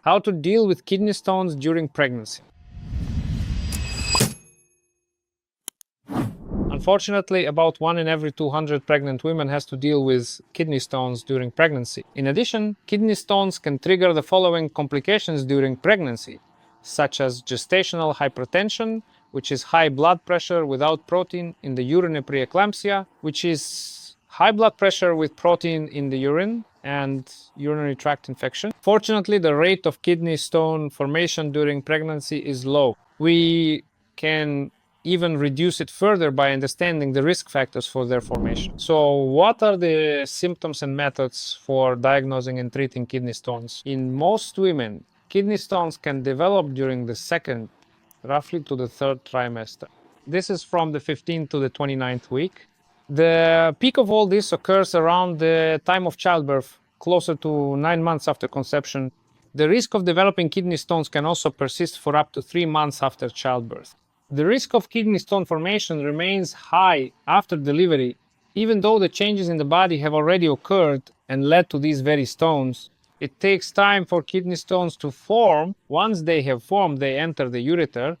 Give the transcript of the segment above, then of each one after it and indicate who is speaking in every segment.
Speaker 1: How to deal with kidney stones during pregnancy. Unfortunately, about 1 in every 200 pregnant women has to deal with kidney stones during pregnancy. In addition, kidney stones can trigger the following complications during pregnancy, such as gestational hypertension, which is high blood pressure without protein in the urine, preeclampsia, which is high blood pressure with protein in the urine, and urinary tract infection. Fortunately, the rate of kidney stone formation during pregnancy is low. We can even reduce it further by understanding the risk factors for their formation. So what are the symptoms and methods for diagnosing and treating kidney stones? In most women, kidney stones can develop during the second, roughly to the third trimester. This is from the 15th to the 29th week. The peak of all this occurs around the time of childbirth, closer to 9 months after conception. The risk of developing kidney stones can also persist for up to 3 months after childbirth. The risk of kidney stone formation remains high after delivery, even though the changes in the body have already occurred and led to these very stones. It takes time for kidney stones to form. Once they have formed, they enter the ureter,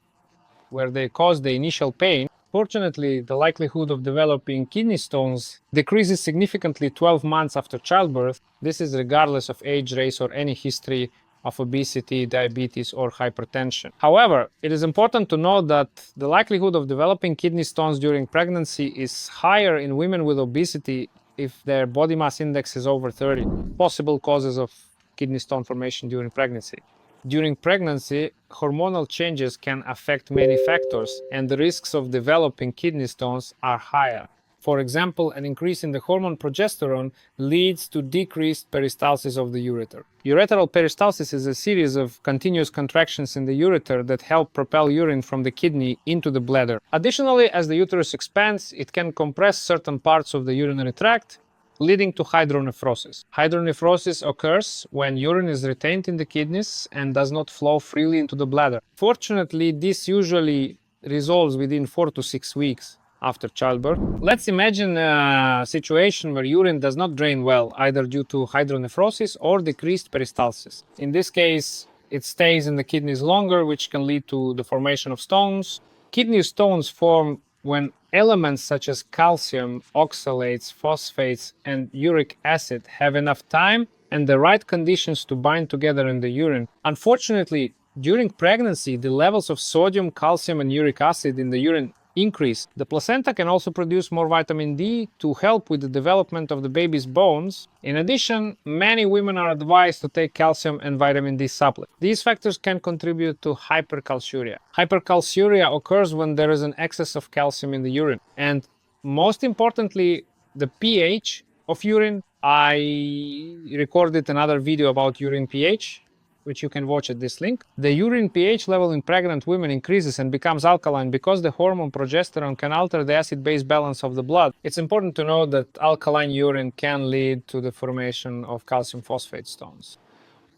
Speaker 1: where they cause the initial pain. Fortunately, the likelihood of developing kidney stones decreases significantly 12 months after childbirth. This is regardless of age, race, or any history of obesity, diabetes, or hypertension. However, it is important to note that the likelihood of developing kidney stones during pregnancy is higher in women with obesity if their body mass index is over 30. Possible causes of kidney stone formation during pregnancy. During pregnancy, hormonal changes can affect many factors, and the risks of developing kidney stones are higher. For example, an increase in the hormone progesterone leads to decreased peristalsis of the ureter. Ureteral peristalsis is a series of continuous contractions in the ureter that help propel urine from the kidney into the bladder. Additionally, as the uterus expands, it can compress certain parts of the urinary tract, leading to hydronephrosis. Hydronephrosis occurs when urine is retained in the kidneys and does not flow freely into the bladder. Fortunately, this usually resolves within 4 to 6 weeks after childbirth. Let's imagine a situation where urine does not drain well, either due to hydronephrosis or decreased peristalsis. In this case, it stays in the kidneys longer, which can lead to the formation of stones. Kidney stones form when elements such as calcium, oxalates, phosphates, and uric acid have enough time and the right conditions to bind together in the urine. Unfortunately, during pregnancy, the levels of sodium, calcium, and uric acid in the urine increase. The placenta can also produce more vitamin D to help with the development of the baby's bones. In addition, many women are advised to take calcium and vitamin D supplements. These factors can contribute to hypercalciuria. Hypercalciuria occurs when there is an excess of calcium in the urine. And most importantly, the pH of urine. I recorded another video about urine pH, which you can watch at this link. The urine pH level in pregnant women increases and becomes alkaline because the hormone progesterone can alter the acid-base balance of the blood. It's important to know that alkaline urine can lead to the formation of calcium phosphate stones.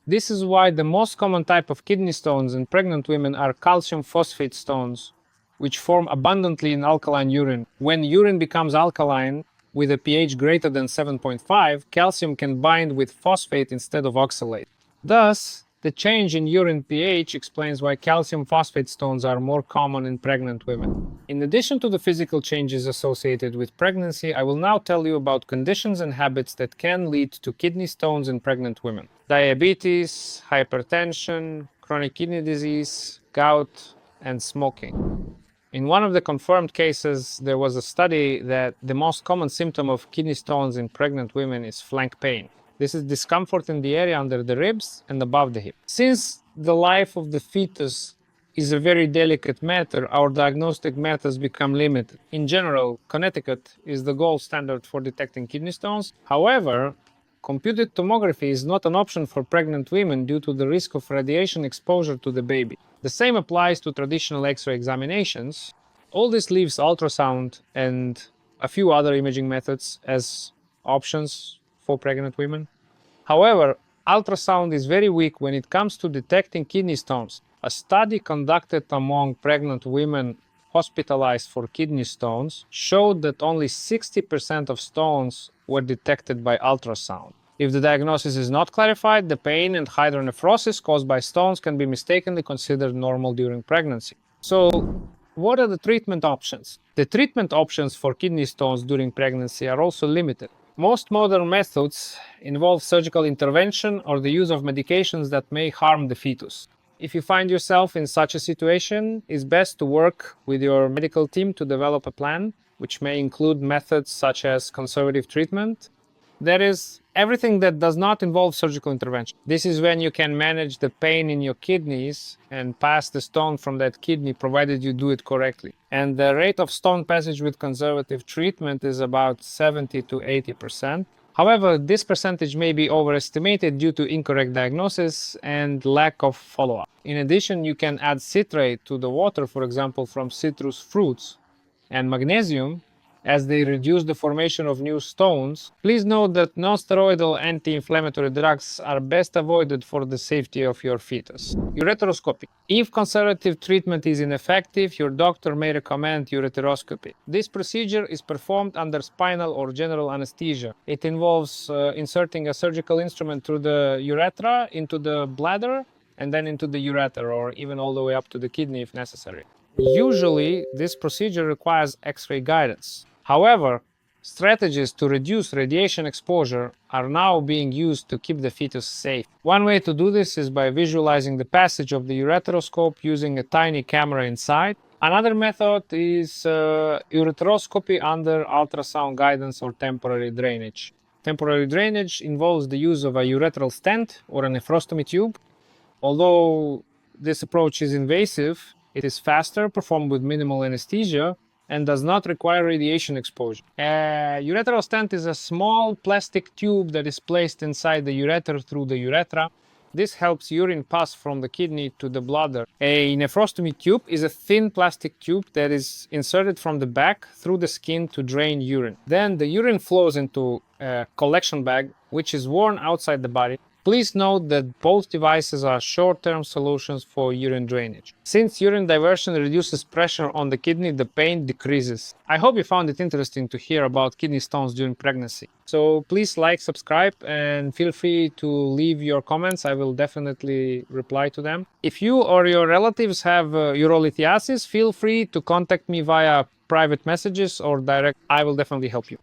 Speaker 1: This is why the most common type of kidney stones in pregnant women are calcium phosphate stones, which form abundantly in alkaline urine. When urine becomes alkaline, with a pH greater than 7.5, calcium can bind with phosphate instead of oxalate. Thus, the change in urine pH explains why calcium phosphate stones are more common in pregnant women. In addition to the physical changes associated with pregnancy, I will now tell you about conditions and habits that can lead to kidney stones in pregnant women. Diabetes, hypertension, chronic kidney disease, gout, and smoking. In one of the confirmed cases, there was a study that the most common symptom of kidney stones in pregnant women is flank pain. This is discomfort in the area under the ribs and above the hip. Since the life of the fetus is a very delicate matter, our diagnostic methods become limited. In general, Connecticut is the gold standard for detecting kidney stones. However, computed tomography is not an option for pregnant women due to the risk of radiation exposure to the baby. The same applies to traditional X-ray examinations. All this leaves ultrasound and a few other imaging methods as options for pregnant women. However, ultrasound is very weak when it comes to detecting kidney stones. A study conducted among pregnant women hospitalized for kidney stones showed that only 60% of stones were detected by ultrasound. If the diagnosis is not clarified, the pain and hydronephrosis caused by stones can be mistakenly considered normal during pregnancy. So, what are the treatment options? The treatment options for kidney stones during pregnancy are also limited. Most modern methods involve surgical intervention or the use of medications that may harm the fetus. If you find yourself in such a situation, it's best to work with your medical team to develop a plan, which may include methods such as conservative treatment. That is, everything that does not involve surgical intervention. This is when you can manage the pain in your kidneys and pass the stone from that kidney, provided you do it correctly. And the rate of stone passage with conservative treatment is about 70 to 80%. However, this percentage may be overestimated due to incorrect diagnosis and lack of follow-up. In addition, you can add citrate to the water, for example, from citrus fruits, and magnesium, as they reduce the formation of new stones. Please note that non-steroidal anti-inflammatory drugs are best avoided for the safety of your fetus. Ureteroscopy. If conservative treatment is ineffective, your doctor may recommend ureteroscopy. This procedure is performed under spinal or general anesthesia. It involves inserting a surgical instrument through the urethra into the bladder and then into the ureter, or even all the way up to the kidney if necessary. Usually, this procedure requires X-ray guidance. However, strategies to reduce radiation exposure are now being used to keep the fetus safe. One way to do this is by visualizing the passage of the ureteroscope using a tiny camera inside. Another method is ureteroscopy under ultrasound guidance or temporary drainage. Temporary drainage involves the use of a urethral stent or a nephrostomy tube. Although this approach is invasive, it is faster, performed with minimal anesthesia, and does not require radiation exposure. A urethral stent is a small plastic tube that is placed inside the ureter through the urethra. This helps urine pass from the kidney to the bladder. A nephrostomy tube is a thin plastic tube that is inserted from the back through the skin to drain urine. Then the urine flows into a collection bag, which is worn outside the body. Please note that both devices are short-term solutions for urine drainage. Since urine diversion reduces pressure on the kidney, the pain decreases. I hope you found it interesting to hear about kidney stones during pregnancy. So please like, subscribe, and feel free to leave your comments. I will definitely reply to them. If you or your relatives have urolithiasis, feel free to contact me via private messages or direct. I will definitely help you.